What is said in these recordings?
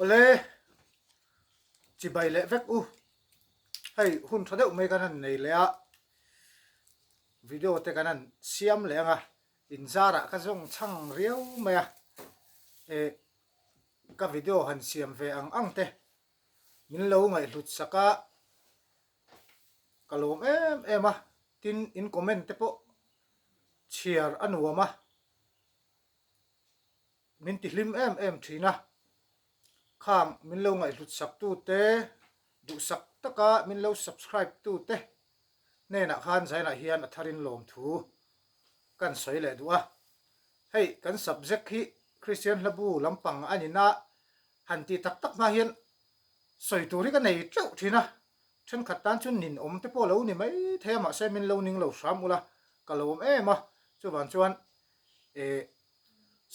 ole chi bai le vek u hei hun thadeu me kan nei le a video te kan siam le nga in zara ka zong chang riau me a ka video han siam ve ang te min lo ngai lut saka kalom em a tin in comment te po share anuama min ti hlim em thina khang min lo ngai lut sak tu te du sak taka min lo subscribe tu te ne na khan zai na hian atharin lom thu kan soi le duwa hei kan subject hi Christian labu lampang anina hanti tak tak ma hian soi turi ka nei chau thina chen khatan chun nin om te po lo ni mai thema se min lo ning lo sam ula kalom ema chu ban chuan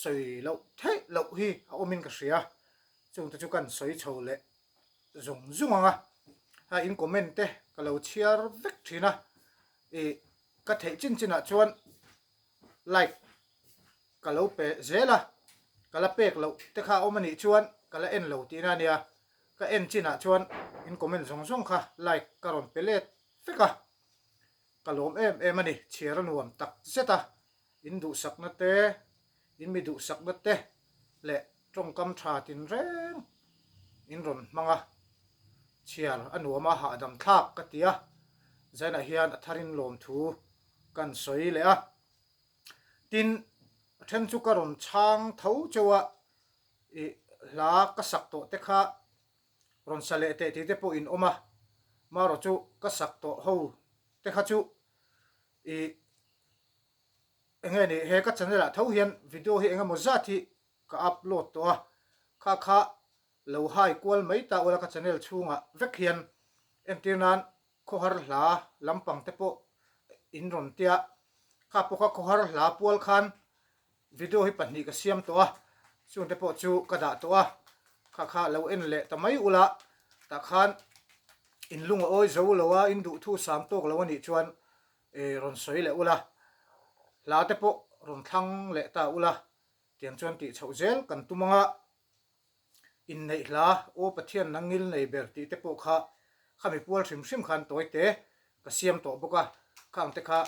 soi lo thei lo hi a omin ka ria chung ta chu kan soi chho le zung zung anga ha in comment te ka lo chiar vek thina ka thei chin china chuan like ka lo pe zela kala pek lo te kha omani chuan kala en lo ti na nia ka en china chuan in comment zong zong kha like karon pelet feka kalom em ani chiara nuam tak zeta in du sakna te in mi du sakna te le trong kam tha tin reng in ron manga chiar anuama ha dam thak ka tia zaina hian atharin lom thu kan soi le a tin then chu karon chang tho chewa la ka sak to te kha ron sale te te po in oma maro chu ka sak to ho te kha chu engeni he ka channel a tho hian video hi engamo zati ka upload to a kha lo hai kwal mai ta ola ka channel chunga vek hian entinan khohar hla lampang te po in ron tia kha po kha khohar hla pual khan video hi pahni ka siam to a chung te po chu ka da to a kha lo en le tamai ula ta khan in lunga oi zo lowa in du thu sam tok lo ani chuan ron soi le ula la te po ron thang le ta ula tiang chuan ti chho zel kan tumanga in nei hla o pathian nangil nei ber ti te po kha khami pual thrim thrim khan toy te ka siam to boka khang te kha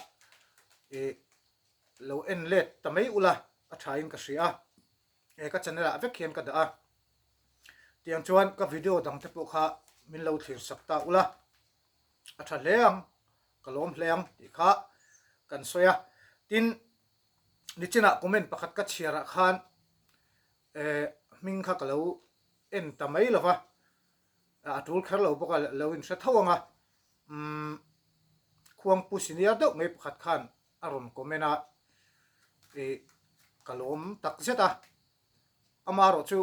lo en let tamai ula a thain ka ria ka channel a vek hian ka da tiang chuan ka video dang te po kha min lo thlir sakta ula a tha leng kalom leng ti kha kan soya tin nichina comment pakhat ka chiara khan ming kha kalo en tamai lova atul khar lo boka lo in sa thawanga khuang pusinia do ngai pakhat khan aron komena kalom tak zeta amaro chu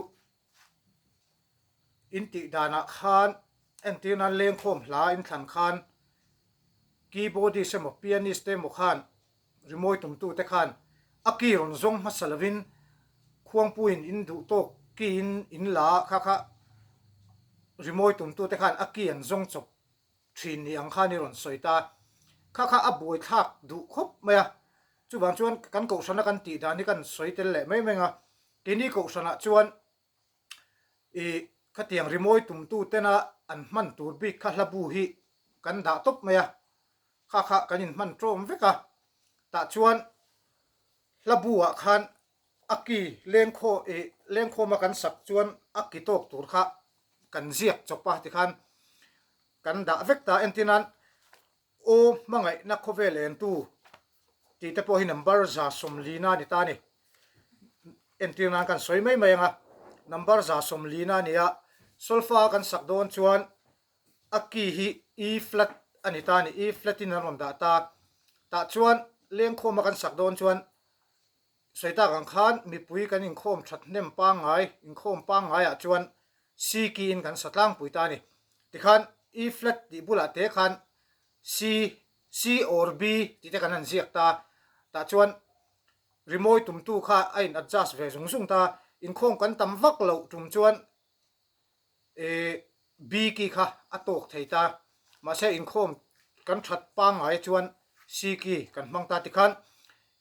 inti dana khan entina leng khom hla in thlan khan keyboardist semo pianist te mo khan remote tum tu te khan aki ron zong masalavin khuang puin in du tok ki in la kha remote tum tu te khan aki an zong chop thin ni ang khan ron soita kha aboi thak du khop maya chu bang chuan kan ko sana kan ti dani kan soitel le mai menga kini ko sana chuan khatiang remote tum tu tena an man tur bi kha hlabu hi kan da top maya kha kanin man trom veka ta chuan hlabu a khan aki lengkho ma kan sak chuan aki tok tur kha kan ziak chopa ti khan kan da vekta entinan o mangai na khovelen tu ti te po hi number za somlina ni ta ni entinan kan soi mai nga number za somlina nia solfa kan sak don chuan aki hi e flat ani ta ni e flat in ron da ta chuan lengkho ma kan sak don chuan soita kan khan mi pui kan in khom that nem pa ngai in khom pa ngai a chuan c ki in kan satlang pui ta ni ti khan e flat ti bula te khan c or b ti te kan an ziak ta chuan remote tum tu kha ain adjust ve zung zung ta in khom kan tam vak lo tum chuan b ki kha atok theita ma se in khom kan that pa ngai chuan c ki kan mang ta ti khan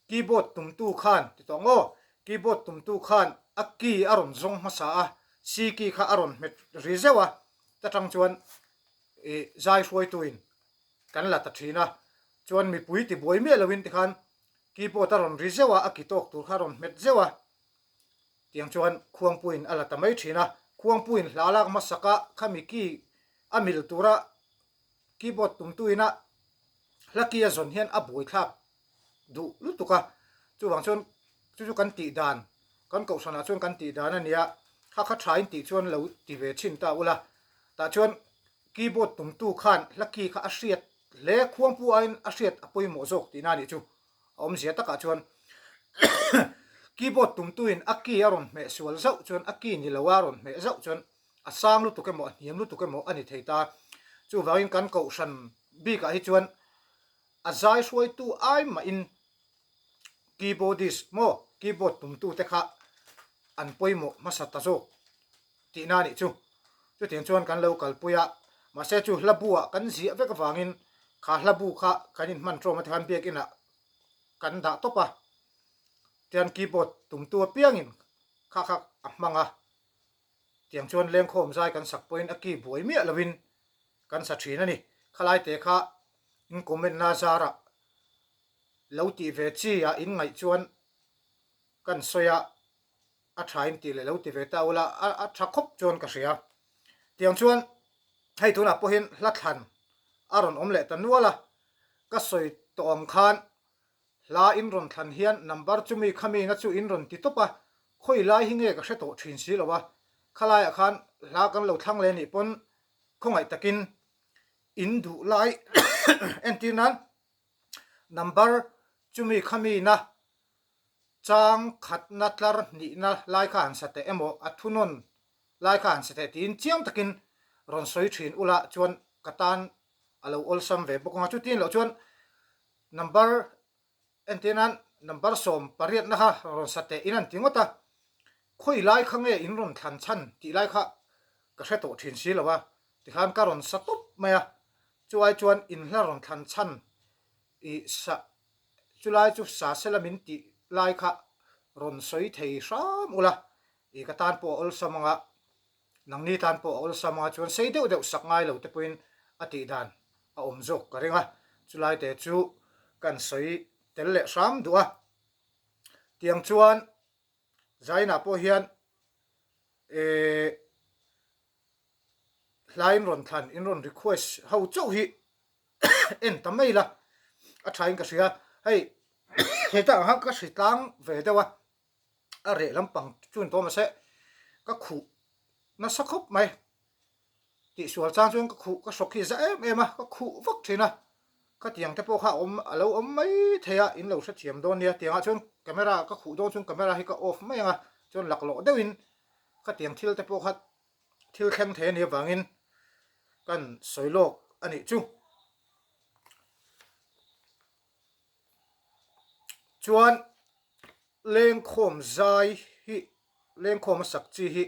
keyboard tum tu khan ti tongo keyboard tum tu khan aki aron zong masa ซีกีข้าอารอนเม็ดรีเซวะจะจังชวนใจช่วยตัวอินกันละตัดทีนะชวนมีปุ๋ยที่บวยเมียลวินที่ขันกีโปตารอนรีเซวะอากิโตกตัวข้ารอนเม็ดเซวะเตียงชวนควงปุ๋ยอัลตัไม่ทีนะควงปุ๋ยลาลากมาสักกะขามีกีอามิลตัวระกีโปตุมตุยนะลักกี้ส่วนเฮียนอับวยครับดูลุตุกะจู่บางชวนจู่กันตีดานกันเก่าสนาชวนกันตีดานนั่นเนี่ยข้าใช้ตีชวนเราตีเวชินตาอุละแต่ชวนกีโปตุมตุขันลักกี้ข้าอาเซียดเล่ควงปุ๋ยอาเซียดอปุยโมโซกตีนั่นนี่จู่อมเสียตะกะชวนกีโปตุมตุยอักกี้อารอนเมสวลเจ้าชวนอักกี้นี่ละวารอนเมเจ้าชวนอาสามลุตุกะโมเฮียมลุตุกะโมอันนี้เทตาจู่ว่าอินกันเก่าสันบีกะให้ชวนอาใจช่วยตู้ไอ้มาอินกีโบดิสโมกีโบตุ่มตู้เตคะอันป่วยโมมาสัตตาโซตีนานี่จู่เตียงชวนกันเล่ากันปุยะมาเสจู่ลับบัวกันเสียเวกฟังอินขาลับบัวขากันอินมันโตมาทำเปียกินอะกันด่าตบปะเตียงกีโบตุ่มตัวเปียกินข้ามังอะเตียงชวนเลี้ยงโคมใจกันสักป่วยอักกีบวยเมียละวินกันสัตชีนั่นนี่ขลายเตะข้าอินคอมเมนต์นาซาระเลวตีเวชีอะอินไงชวนกันสอยอัฐายตีเลยเลวตีเวตาอุละอัฐคบชวนกระเสียเตียงชวนให้ทุนอ่ะพอเห็นลัดหันอารอนอมเละตันนัวละก็สอยตอมคานลาอินรอนทันเฮียนนัมเบอร์จุมีขมีนัดจูอินรอนติดตบะค่อยลายหิงเอกเสตโตชินสีละวะขลายอาคารลากันเราทั้งเลนิปนคงไอตะกินอินดูไลเอ็นตีนั้นนัมเบอร์จุมีขมีนะจางขัดนัดลาร์นี่นะไลขันสเตเอโมอัทุนนไลขันสเตตีนเจียมตะกินรอนสวยชินอุละจวนกตันอาลูอลซัมเวบุกงาจุตินเหล่าจวนนัมเบอร์เอ็นตีนั้นนัมเบอร์สมปริยัตนะคะรอนสเตอินันติงวตาคุยไลขังเออินรอนทันชันตีไลค่ะกระเสตโตชินสีละวะที่ขันการอนสตุปเมียจวยจวนอินลารอนทันชันอีสะจุไลจุสาเซลมินติไลค่ะรอนสวยเทยสามอุละอีกตานปออลสมังะนังนี้ตานปออลสมังะจวนเสียเดียวสักไงเหล่าเตปินอติดานอมจกกระเรงะจุไลเตจูกันสวยเตลเลสามดัวเตียงจวนใจน่ะพอเฮียนไลน์รอนทันอินรอนรีเควสเฮาเจ้าฮีเอ็นทำไมล่ะอาชายก็เสียให้เหตุการณ์ก็สิตังเวเดวะอะไรลำปังจุนตัวมาเสะก็ขู่น่าสักคบไหมที่ส่วนจางจวนก็ขู่ก็สกิจะมาก็ขู่ฟักทีนะก็เตียงแต่พวกเขาเราไม่เทียอินเราเสียมโดนเนี่ยเตียงจนกล้องราก็ขู่โดนจนกล้องราให้ก็ออฟไม่ไงจนหลักหลอเดวินก็เตียงทิลแต่พวกเขาทิลแข็งเทเนี่ยบางอินกันสวยโลกอันนี้จุจวนเลี้ยงโคมใจฮิเลี้ยงโคมสักจีฮิ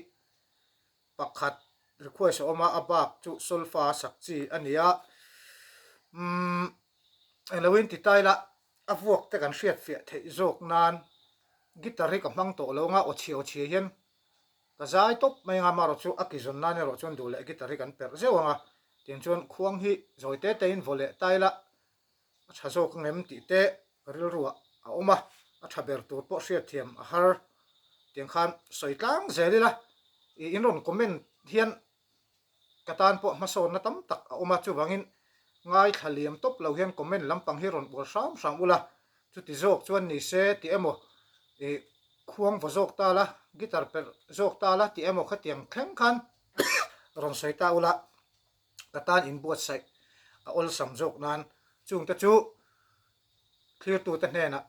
ปักขัดหรือคุยสอมาอับากจุโซลฟาสักจีอันนี้เราวินติดใจละอวกแต่กันเสียดเฟียเทโจกนานกิตาริกับมังโตแล้วงาอดเชียวเห็นก็ใจตบไม่งามารถจูอักิจนนานเนี่ยรถจวนดูแลกิตาริกันเปิดเจ้าไงเตียงจวนควงฮิจอยเตะอินโวเลตายละชาโซกเงิมติเตะริลรัวเอามาชาเบร์ตูปอเสียเทียมฮาร์เตียงขันสวยตั้งเสรีละอินรอนคอมเมนต์เทียนกระตานปอมาโซนนัตั้มตักเอามาจูบังอินง่ายทะเลมตบเราเห็นคอมเมนต์ลำปังฮิรอนบัวสามอุละจุดที่โจกจวนนี่เสติเอโมควงโจกตาละกีตาร์เปิดโจกตาละติเอโมขัดเตียงแข็งขันรอนสวยตาอุละกระตานอินบวชใส่อลสัมโจกนั้นจุงตะจูเคลียร์ตัวแต่แน่นะ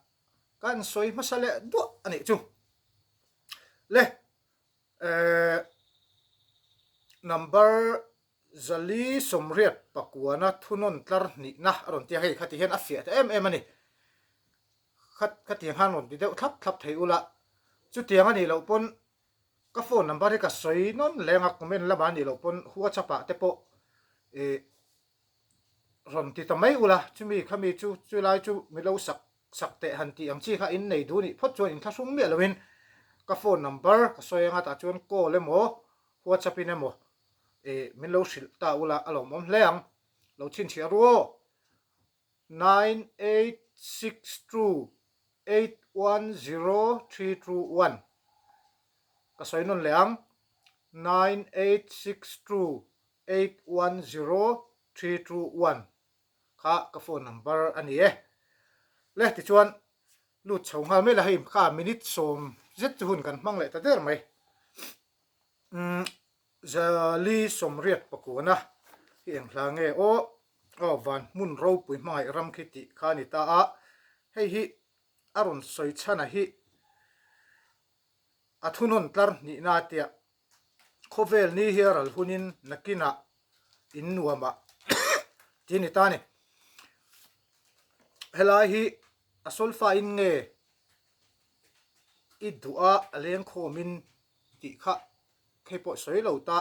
การสวยมาสละด้วยอันนี้จุเล่number จะลีสมเรียดปากวัวนะทุนนตรนี่นะอารมณ์ที่ให้ขัดที่เห็นอัฟเฟียแต่มันนี่ขัดที่หันหนุนที่เดียวทับไทยอุละจุดที่อันนี้เราปนก็โฟน number ที่ก็สวยนั่นแรงคอมเมนต์ละบ้านนี่เราปนหัวชับปะแต่ปะรอนที่ทำไมอุละจุมีขมีจุไลจุมีเราสักเตะหันที่อังชีข้าอินในดูนี่พอจวนอินข้าสุ่มเมียละวินก็โฟน number ก็สวยงาตาจวนโก้เลยหมอ WhatsApp ina mo min lo sil ta ula alo mom leang lo chin chia ro 9862810321 ka soi non leang 9862810321 kha ka phone number ani le ti chuan lut chhong ha me la him kha minute som zet hun kan mang le ta der mai zali somriat pakuna hi eng hla nge o van mun ro pui mai ram khiti khani ta a hei hi arun soi chana hi athunon tlar ni na tia khovel ni hiaral hunin nakina innuama tini tani helai hi asolfa in nge idua aleng khomin ti kha khepo soi lo ta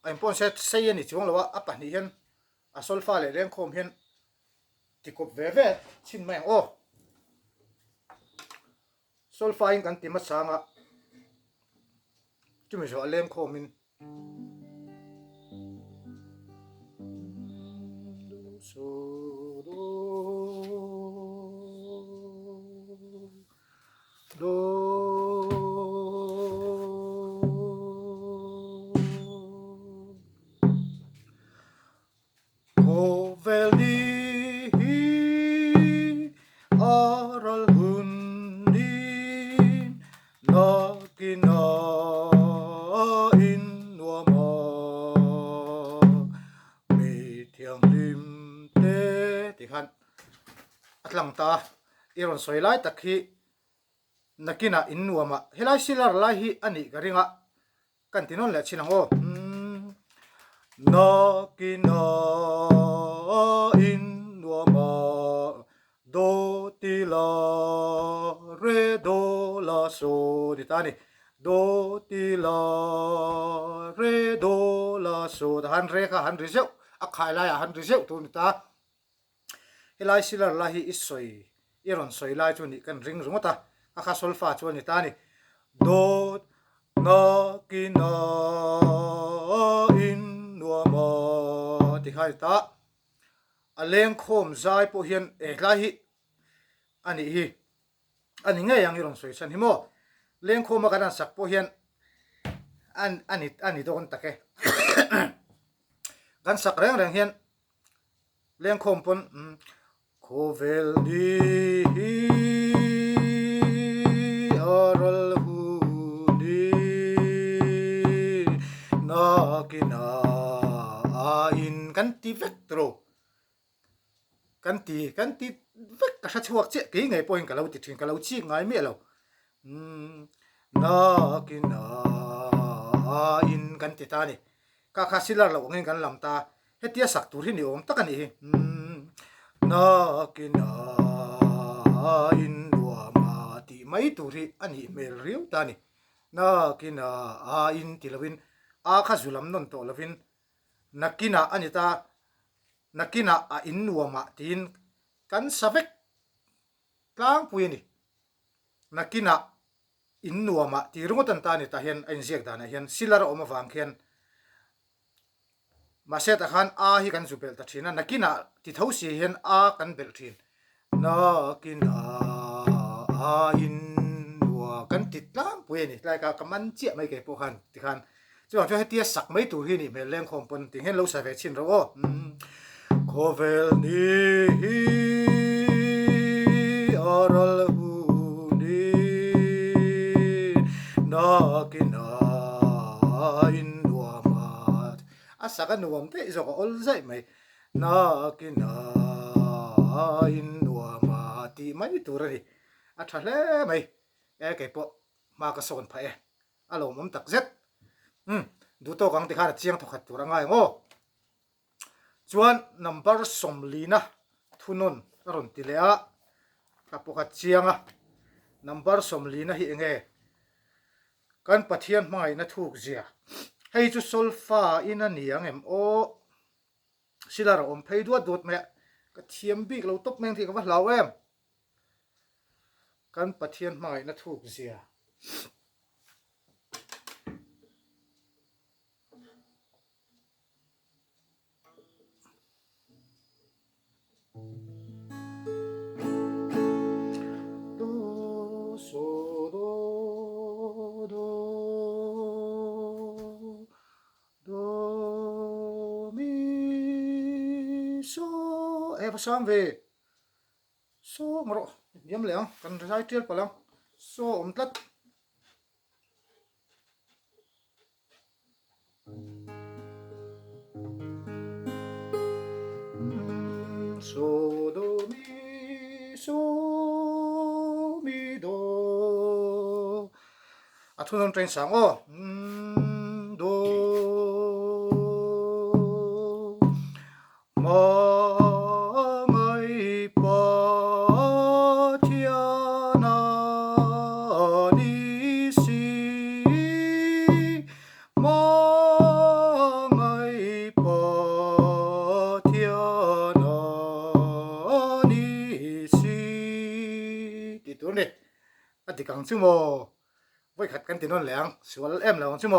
aim pon set sei ani chung lawa apa ni hen asolfa le leng khom hen tikop ve chin mai o solfa in kan ti ma sanga chumi jo aleng khomin so do Veldi aral hundin nakina in nuama mi thiang lim te tikhan atlang ta iron soilai takhi nakina in nuama helai silar lai hi ani garinga kan tinon le chinango nakina in nuama do ti la re do la so ditani do ti la re do la so han re kha han riseu akhai la han riseu tu ni ta helai silar la hi isoi iron soi lai chu ni kan ring rungota akha solfa chu ni ta ni do nakina in nuama ti khai ta aleng khom zai po hian lai hi ani hi ani nge yang iron soi chan hi mo leng khom ka dan sak po hian ani don take gan sak reng hian leng khom pon khovel ni aral hu ni nakina in kan ti vektro kan ti vek ka chuak che ke ngai point ka lo ti thin ka lo chi ngai me lo nakina in kan ti ta ni ka kha silar lo ngai kan lam ta hetia sak tur hi ni om takani hi nakina in nuama ti mai turi ani mel riu ta ni nakina in tilawin a kha zulam non to lovin nakina anita nakina a in nuama tin kan savek tlang puini nakina in nuama ti rungotan ta ni ta hian ain ziak dana hian silar oma wang khian maseta khan a hi kan zubel ta thina nakina ti thosi hian a kan bel thin nakina a in nuwa kan ti tlang puini lai ka kaman che mai ke po khan ti khan chuan cho hetia sak mai tur hi ni mel leng khom pon ti hen lo sa ve chin ro khovel ni aral hu ni nakina in nuama asaka nuam te zo ko ol zai mai nakina in nuama ti mai tur ri a thale mai ke po ma ka son pha alo mom tak zet du to kang ti khar chiang thokhat tur angai ngo chuan number somlina thunon ron ti le a ka pokat chianga number somlina hi enge kan pathian mai na thuk zia hei chu solfa in ani angem o silar om phei duat dot me ka thiam bik lo top meng thi ka wa hlaw em kan pathian mai na thuk zia ภาษาเวโซมรยำเหลียงกันใช้เทียบไปแล้วโซอมตัดโซโดมิโซมิโดทุนนเทรนสังโอโดมาติกังซึ่งโมไว้ขัดกันตินนแหลงสวนแอมแล้วซึ่งโม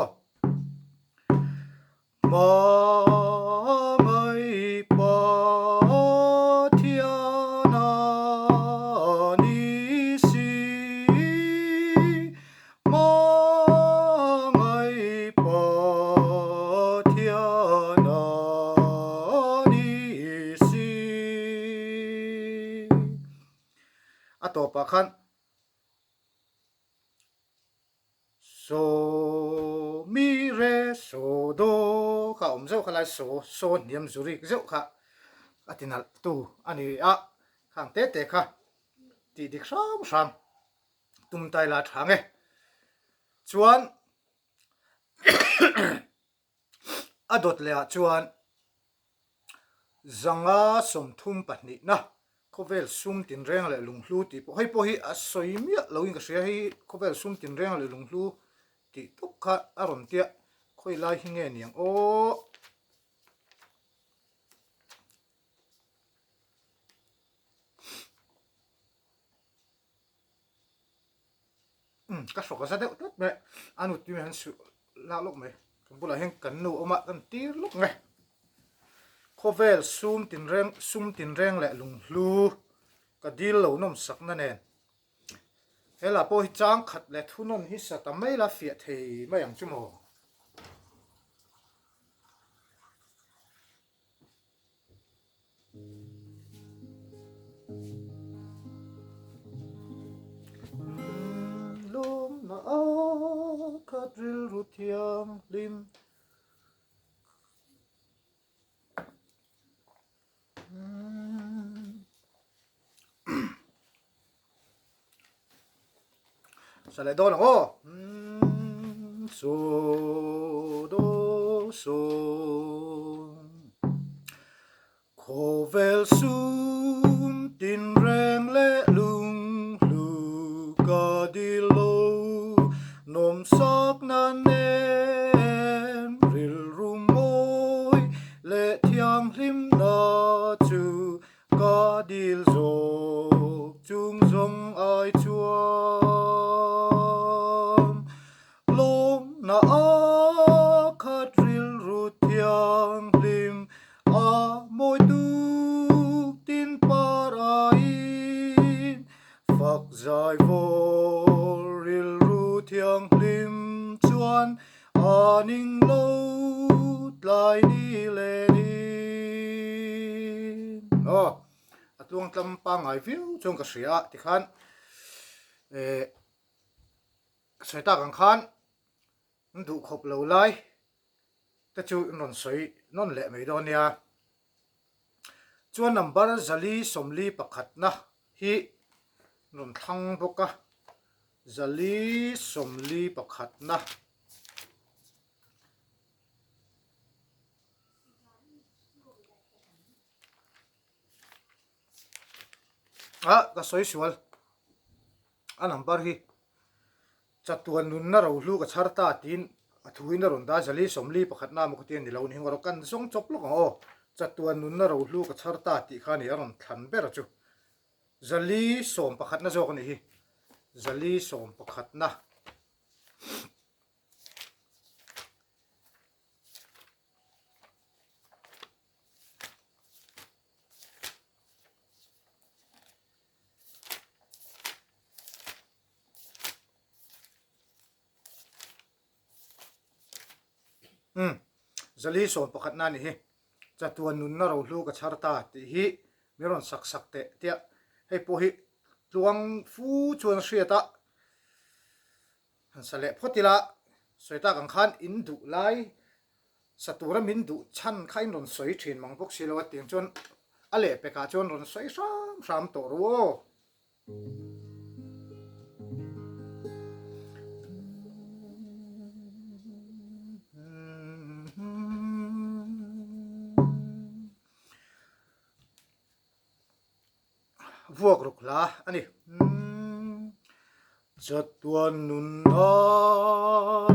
มาไม่ปะเทียนานิสิมาไม่ปะเทียนานิสิต่อไปคันโซมิเรโซโดค่ะเจ้าขลายโซเนียมจุริกเจ้าค่ะตินัลตูอันนี้ข้างเตะค่ะตีดิกซ้ำตุ้มไตลาทางชวนดดเลยชวนจังสมทุมปันนี่นะเขาเวลซุ่มตินแรงเลยลุงลูตีพอให้สอยมีเราอิงก็เสียให้เขาเวลซุ่มตินแรงเลยลุงลูตีทุกข์อารมณ์เตี้ยค่อยไล่หิ้งเงี้ยโอ้ก็สกก็จะได้ตัดไหมอันนู้นที่มันสุลาลูกไหมผมพูดอะไรให้กันหนูออกมากันตีลูกไงเขาเวลซุ่มตินแรงเลยลุงลูก็ดีเหล่าน้ำสักนั่นเองเฮล่ะพอหิจ้างขัดและทุนนหิสตไม่ละเฟียเทไม่อย่างชั่วโมงลมหนาวขัดริลรุเทียงลิมสลายโดนโอ้โซโดโซโคเวลซุมตินแรงและลุงลูกาดิโลนมซอกนันเนนริลรุมโอยและเทียงริมนาจูกาดิลโซจุงจงไอชัวขัดริลรุเทียงลิมมวยตุกตินปารายฝักใจโวริลรุเทียงลิมจวนนิงโลดลายนีเลนิตวงตำปังไอวิวจงกระเสียที่ขันใส่ตากังขันดูขบเหลาไล่แต่จู่นนสวยนนเละไม่โดนเนี่ยจวนนัมเบอร์จะลีสมลีประคัดนะฮีนนทั้งพวกะจะลีสมลีประคัดนะก็สวยสวยนัมเบอร์ฮีจัดตัวนุนน่าเราลูกกับชาร์ตาตินทุยน่ารุนได้จะลีสมลีประคัดน้ำมุกเตียนเดี๋ยวเราเนี่ยเรากันส่งจบลูกอ๋อจัดตัวนุนน่าเราลูกกับชาร์ตาติข้านี่อารมณ์ทันเบรจูจะลีสมประคัดน่าจอกนี่จะลีสมประคัดนะ zali son pakhat na ni hi chatuan nun na ro hlu ka charta ti hi miron sak te tia hei po hi tluang fu chuan hriata han sale photila soita kang khan in du lai satura min du chan khain ron soi thin mang bok silawa tiang chon ale pe ka chon ron soi ram to ro vuak ruk la ani chatuan nun na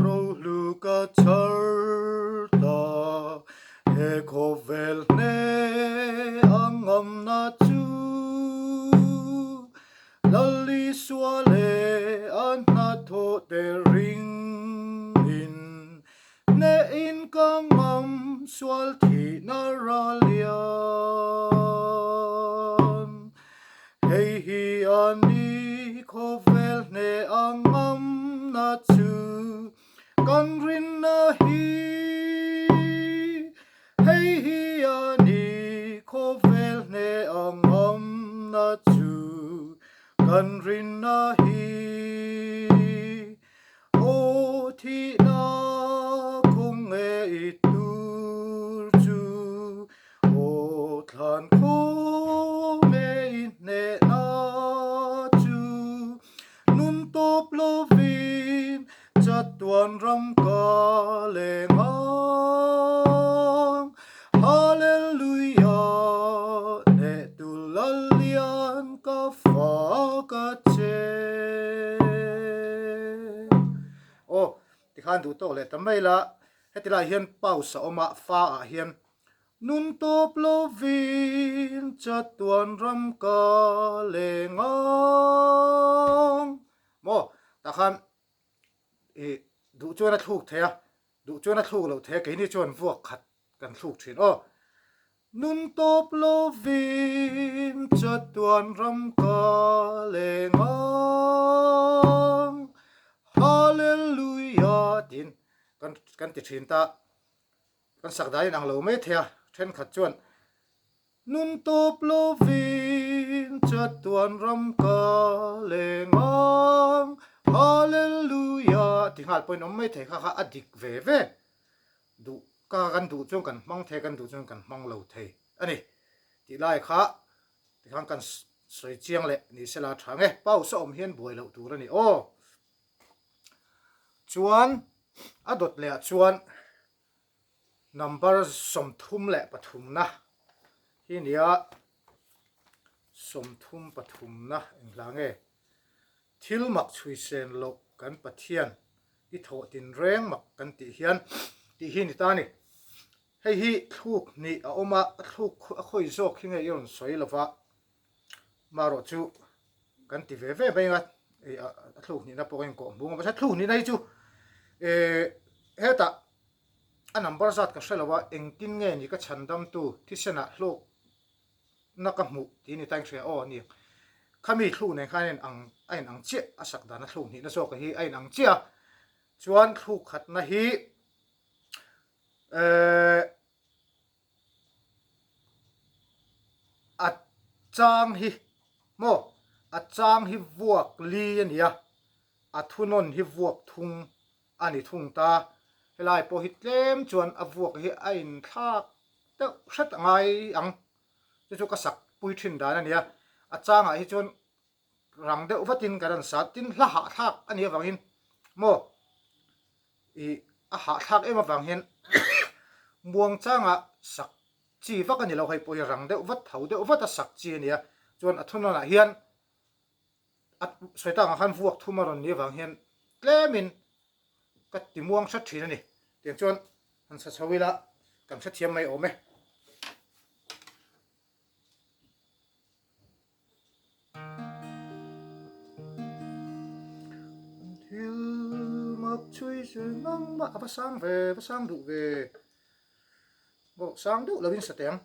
ro hlu ka charta he khovel ne angam na chu lali swale an na tho de ring in ne in kangam swal thi na ralian hey hi ani khovel ne angam na chu kan rin na hi hey hi ani khovel ne angam na chu kan rin na hi o thi na kung e itur chu o than ko me ne na chu nun top lovin chatuan ram ka lengang hallelujah ne tulalian ka fa ka che o ti khan du to le tamai la hetila hian pausa oma fa a hian nun top lovin chatuan ram ka lengang mo ta khan du chuan a thuk thea du chuan a thuk lo the ke ni chuan vuak khat kan thuk thin o nun top lovin chatuan ram ka lengang hallelujah tin kan ti thin ta kan sak dai nang lo me thea then khat chuan nun top lovin chatuan ram ka lengang hallelujah ti ngal point om me the kha adik ve du ka kan du chung kan mang the kan du chung kan mang lo the ani ti lai kha ti khang kan soi chiang le ni sela thange pau so om hian buai lo tur ani o chuan adot le chuan number som thum le pathum na hi nia som thum pathum na englange thil mak chui sen lo kan pathian i tho tin reng mak kan ti hian ti hi ni ta ni hei hi thuk ni a oma thuk a khoi zok hi nge yon soi lova maro chu kan ti ve nga a thuk ni na poin ko bunga ba thuk ni nai chu heta a number zat ka shelawa engkin nge ni ka chandam tu thisena hlok na ka mu ti ni tang shre o ni khami thlu ne khanen ain ang che asak dana thlu ni na so ka hi ain ang chia chuan thlu khat na hi a chang hi mo a chang hi vuak li ania a thunon hi vuak thung ani thung ta helai po hi tlem chuan a vuak hi ain thak te hret ngai ang chu ka sak pui thin dan ania a changa hi chuan rang de uvatin karan sa tin hla ha thak ani awangin mo i a ha thak ema wang hian muang changa sak chi vak ani lo hai po rang de uvat thau de uvat a sak chi ania chuan a thunona hian at soita nga khan vuak thumaron ni wang hian tlemin ka timuang sa thin ani tiang chuan han sa chawila kam sa thiam mai ome chui sen nang ma apa sang du ve bo sang du lovin sa teng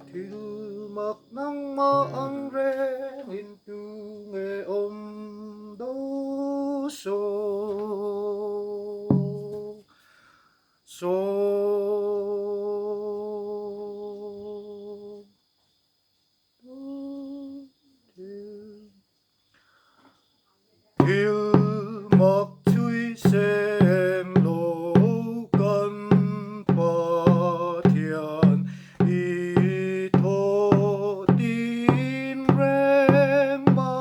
thil bậc nắng mơ ang re in tu nghe đô so Hill mặc chui sen lô căn pa thian y thô tin reng ma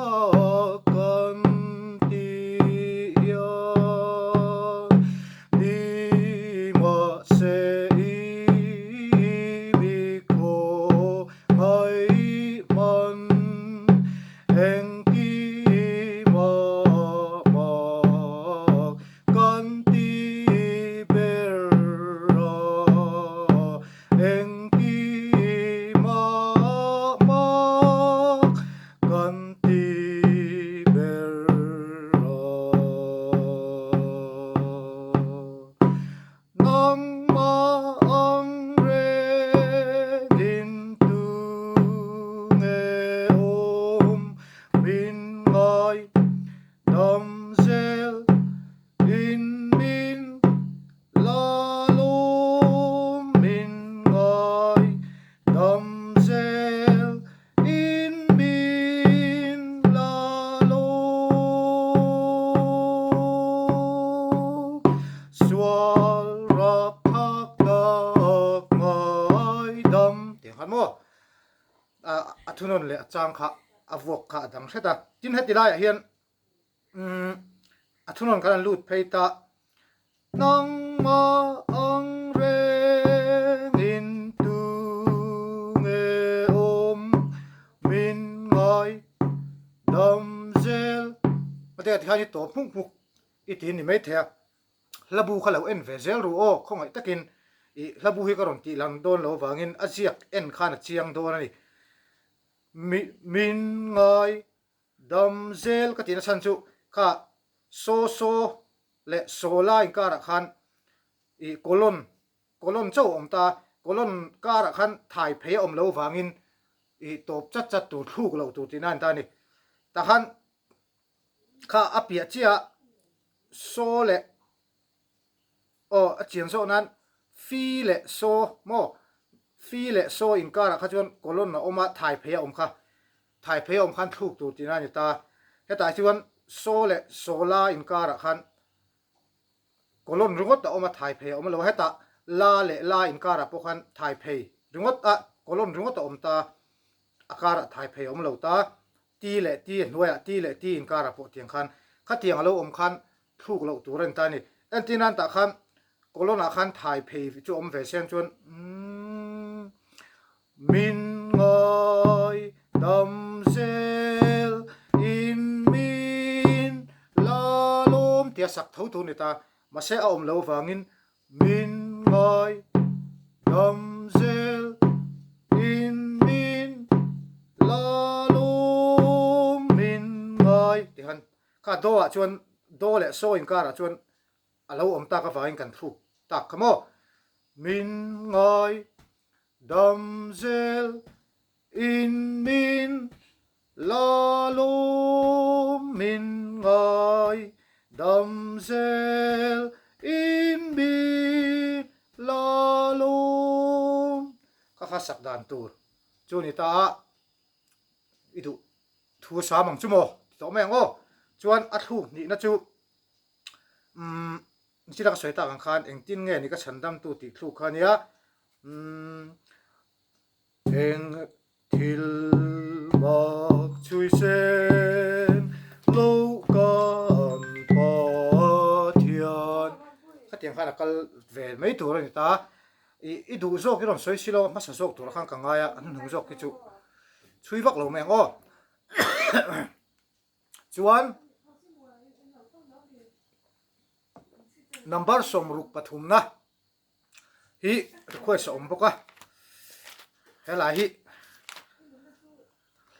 căn ti ya đi mà se y mi ko ai man en thunon le chang kha avok kha dang theta tin heti lai hian thunon kan lut pheita nang ma ang re in tu nge min ngai dam zel pate thani to phung phuk itin ni mai thea labu khalo en ve zel ru o khongai takin I labu hi karon ti lang don lo wangin aziak en khana chiang don ani min ngai dam zel ka tin san chu kha so le sola in kara khan I kolon chau om ta kolon kara khan thai phe om lo wangin I top chat tu thuk lo tu tinan ta ni ta khan kha apia chia so le o achian so nan fi le so mo fi le so in kara kha chon kolon na oma thai phe om kha thai phe om khan thuk tu tinan ni ta heta chuan so le sola in kara khan kolon rungot ta oma thai phe om lo heta la le la in kara po khan thai phe rungot a kolon rungot ta om ta akara thai phe om lo ta ti le ti hnuaya ti le ti in kara po tiang khan kha tiang lo om khan thuk lo tu ren ta ni en tinan ta khan kolon a khan thai phe chu om ve sen chon min ngai dam zel in min la lom tia sak thau tu ni ta ma se om lo wangin min ngai dam zel in min la lom min ngai ti han kha do a chuan do le so in kara chuan alo om ta ka wain kan thu tak khamo min ngai dam zel in min la lom min ngai dam zel in min la lom kha sak dan tur chu ni ta idu thu sa mang chu mo to meng o chuan a thu ni na chu sila ka soita kan khan eng tin nge ni ka chandam tu ti thu khania eng thil mak chui sen lo kan pa thian ka tiang khan kal vel mai tur ni ta I du zo ki ron soi silo ma sa zok tur khan ka ngaya an hung zok ki chu chui vak lo meng o chuan number som ruk pathum na hi request om boka hela hi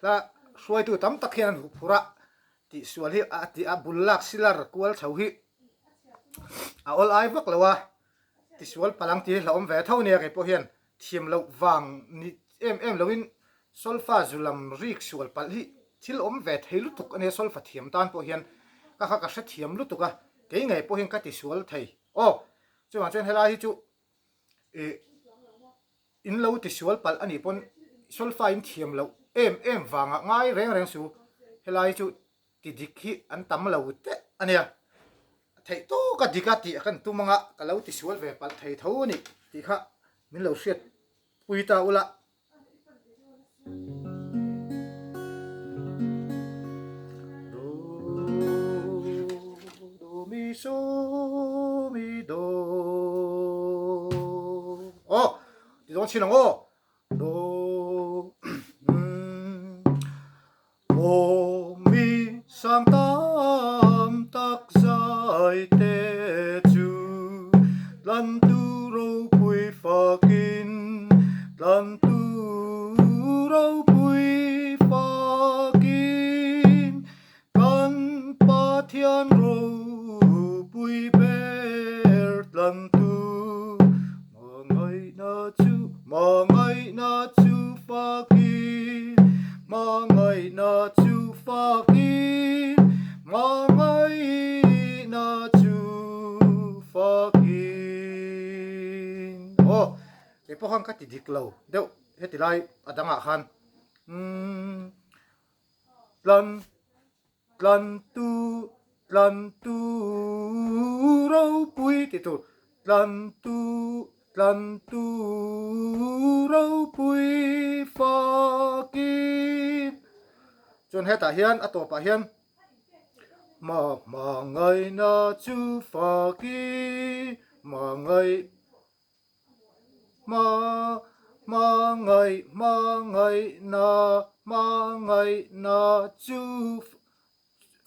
la suai tu tam takhian phura ti sual hi ti abulak silar kwal chau hi a ol ai vak lawa ti sual palang ti la om ve thau ne ke po hian thim lo wang ni em lovin solfa zulam rik sual pal hi thil om ve theilu tuk ane solfa thiam tan po hian ka kha ka hre thiam lu tuka ke ngai po hian ka ti sual thei chuan chen hela hi chu in lo ti sual pal ani pon solfa in thiam lo em wanga ngai reng su hela hi chu ti dik hi an tam lo te ania thei to ka dikati kan tu manga ka lo ti sual ve pal thei tho ni ti kha min lo hriat pui ta ula do mi so mi do ti dong chin do mi sang tam tak zai te chu lan tu ro pui fa kin lan tu ro pui fa kin kan pa thian ro pui ber lan tu mangai na chu fa kin mangai na chu fa kin mangai na chu fa kin ke po hang ka ti dik lo deu heti lai adanga khan lan tu ro pui ti tu lan tu ro pui fa kin chon heta hian atopa hian mangai na chu fa kin mangai na chu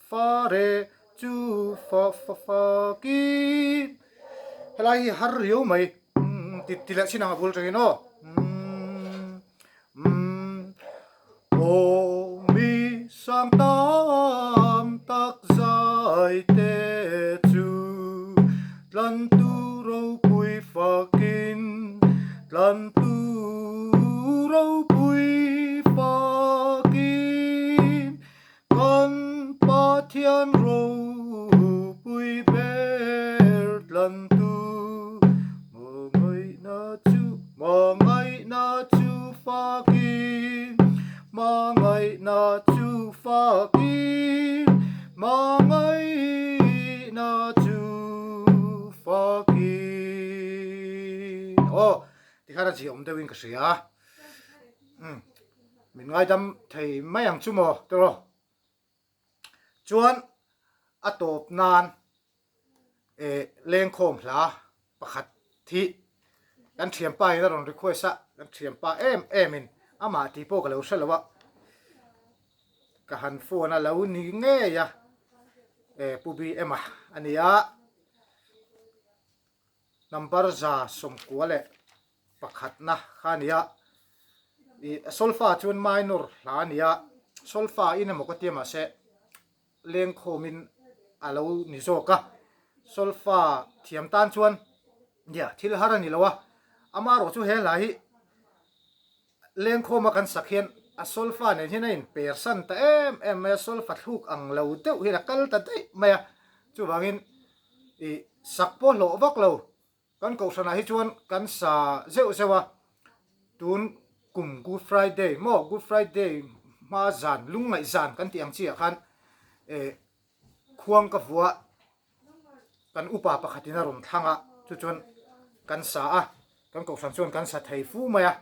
fa re chu fa kin helai har riu mai ti la china bol re no mi sang tam tak zai te chu lan tu ro pui fa kin lan tu ro pui fa kin kan pa thian ro pui ber lan tu mangai na chu fa kin mangai na chu fa kin mangai na chu fa kin ti khara ji om de win ka sia min ngai dam thei mai ang chu mo to ro chuan atop nan leng khom hla pakhat thi kan thiam pa ina ron request a kan thiam pa em in ama ti po ka lo selawa ka han phone a lo ni nge ya pubi ema ania number za som kwale pakhat na khania solfa chun minor la ania solfa ina mo ka tiama se leng khomin alo ni zoka solfa thiam tan chuan ya thil harani lawa amaro chu he lai leng khoma kan sakhian a solfa ne hinain person ta em solfa thuk ang lo teu hi rakal ta dei maya chu wangin sakpo lo wak lo kan ko sana hi chuan kan sa zeu zewa tun kum good friday ma zan lungai zan kan tiang chi khan khuang ka vuwa kan upa pakhatina rom thanga chu chuan kan sa a kan ko san chuan kan sa thei fu maya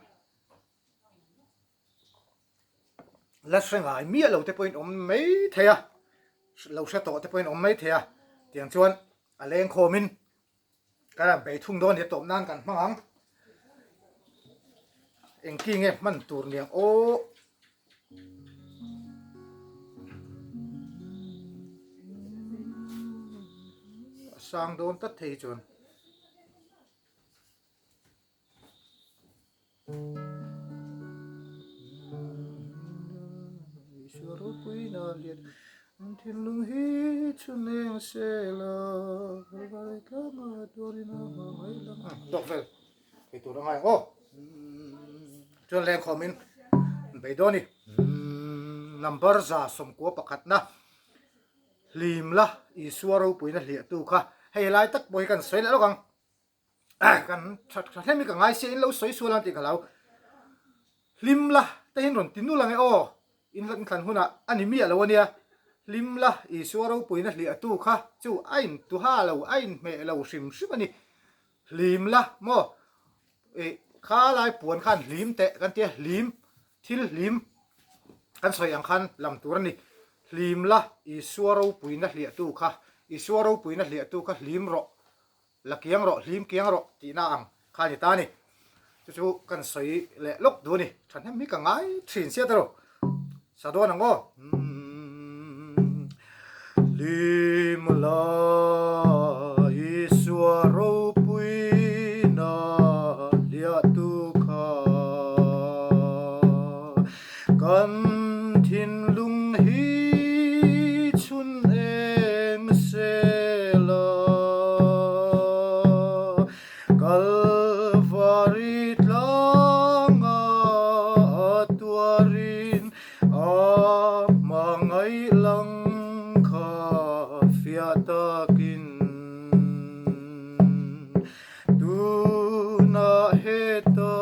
la srenga mi lo te point om mei theya lo sa to te point om mei theya tiang chuan a leng khomin kara be thung don he top nan kan mangang engki nge man tur niang sang don ta thei chuan ishwaro puina liat thil lung hi chuneng sela vai kama dorina mai lang dok vel ke tur ngai chuan leng khomin ไปโดนี่number za som ko pakhat na lim la i suaro puina hlia tu kha hei lai tak boi kan soi la lokang kan that mi ka ngai se in lo soi sualan ti kalau lim la te hin ron tinu lang e o in lan khan huna ani mi alo ania lim la i suaro puina hlia tu kha chu ain tu ha lo ain me lo sim sim ani lim la mo e kha lai puan khan lim te kan tia lim thil lim kan soi ang khan lam tur ni lim la i suaro puina hlia tu kha i suaro puina hlia tu kha lim ro lakiang ro lim kiang ro ti na ang kha ni ta ni chu kan soi le lok du ni than mi ka ngai thin sia ta ro sa do na ngo lim la i suaro puina hlia tu kha kan thin lung hi chun eng se la kalvari tlanga atwarin a mangai lang kha fiatakin tu na heta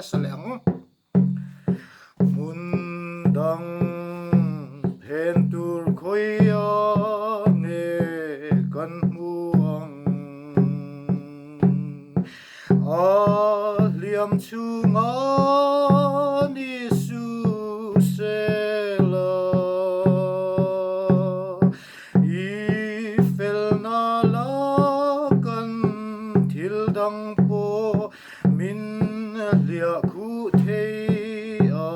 saleng mundang pentur khoya ne kan muang liam chunga ni su sela I fel na la kan thil dang po min lia khu thei a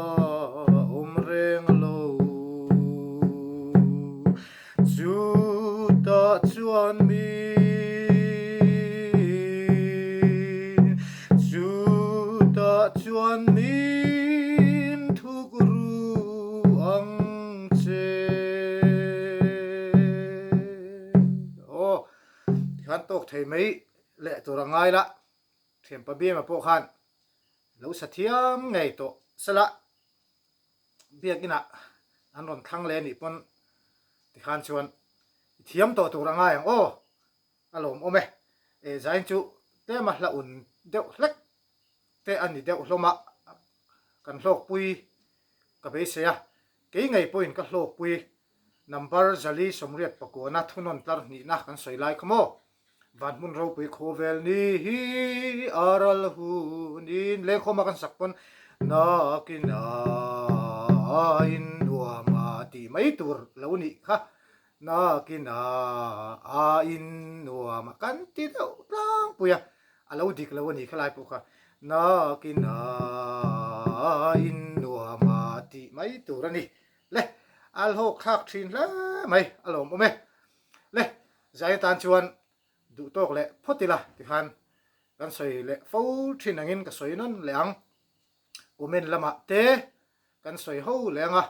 reng lo chu ta chuan mi chu ta chuan min thuk ru ang che o khan tok thei mai le tur ngai la them pa bia ma po khan lo sathiam ngai to sala biakina an ron thang le ni pon ti khan chuan thiam to tu ranga yang o alom ome e zain chu te ma hla un deuh hlek te ani deuh hloma kan hlok pui ka be se ya ke ngai point ka hlok pui number zali somriat pakona thunon tlar ni na kan soi lai khamo van mun ro pui khovel ni hi aral hu nin le khoma kan sakpon na kina in wa ma ti mai tur lo ni kha na kina in wa ma kan ti do tlang puya alo dik lo ni khlai pu kha na kina in wa ma ti mai tur ani le al ho khak thin la mai alom ome le zai tan chuan du tok le photila ti khan kan soi le fo thin angin ka soi non leang comment lama te kan soi ho lenga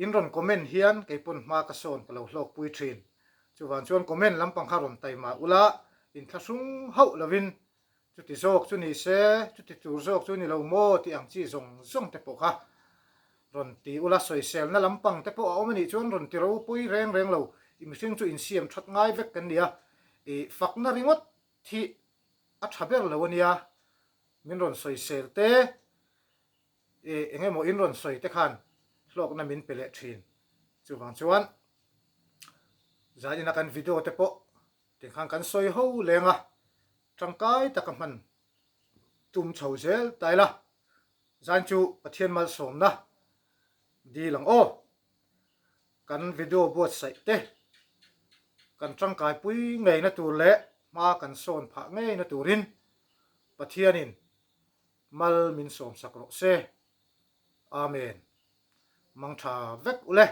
in ron comment hian ke pun ma ka son ka lo hlok pui thin chuwan chuan comment lampang kharon taima ula in thasung ho lovin chuti zok chu ni se chuti tur zok chu ni lo mo ti ang chi zong zong te po kha ron ti ula soi sel na lampang te po awmani chuan ron ti ro pui reng reng lo imsing chu in siam that ngai vek kan nia e fakna ringot thi a thaber lo ania min ron soi sel te e engemo in ron soi te khan hlok na min pele thin chuwang chuan zani na kan video te po te khan kan soi ho lenga tangkai takaman tum chho zel taila zan chu pathian mal som na di lang o kan video bot sai te kan tangkai pui ngei na tur le ma kan son pha ngei na turin pathianin mal min som sakro se amen mang tha vek ule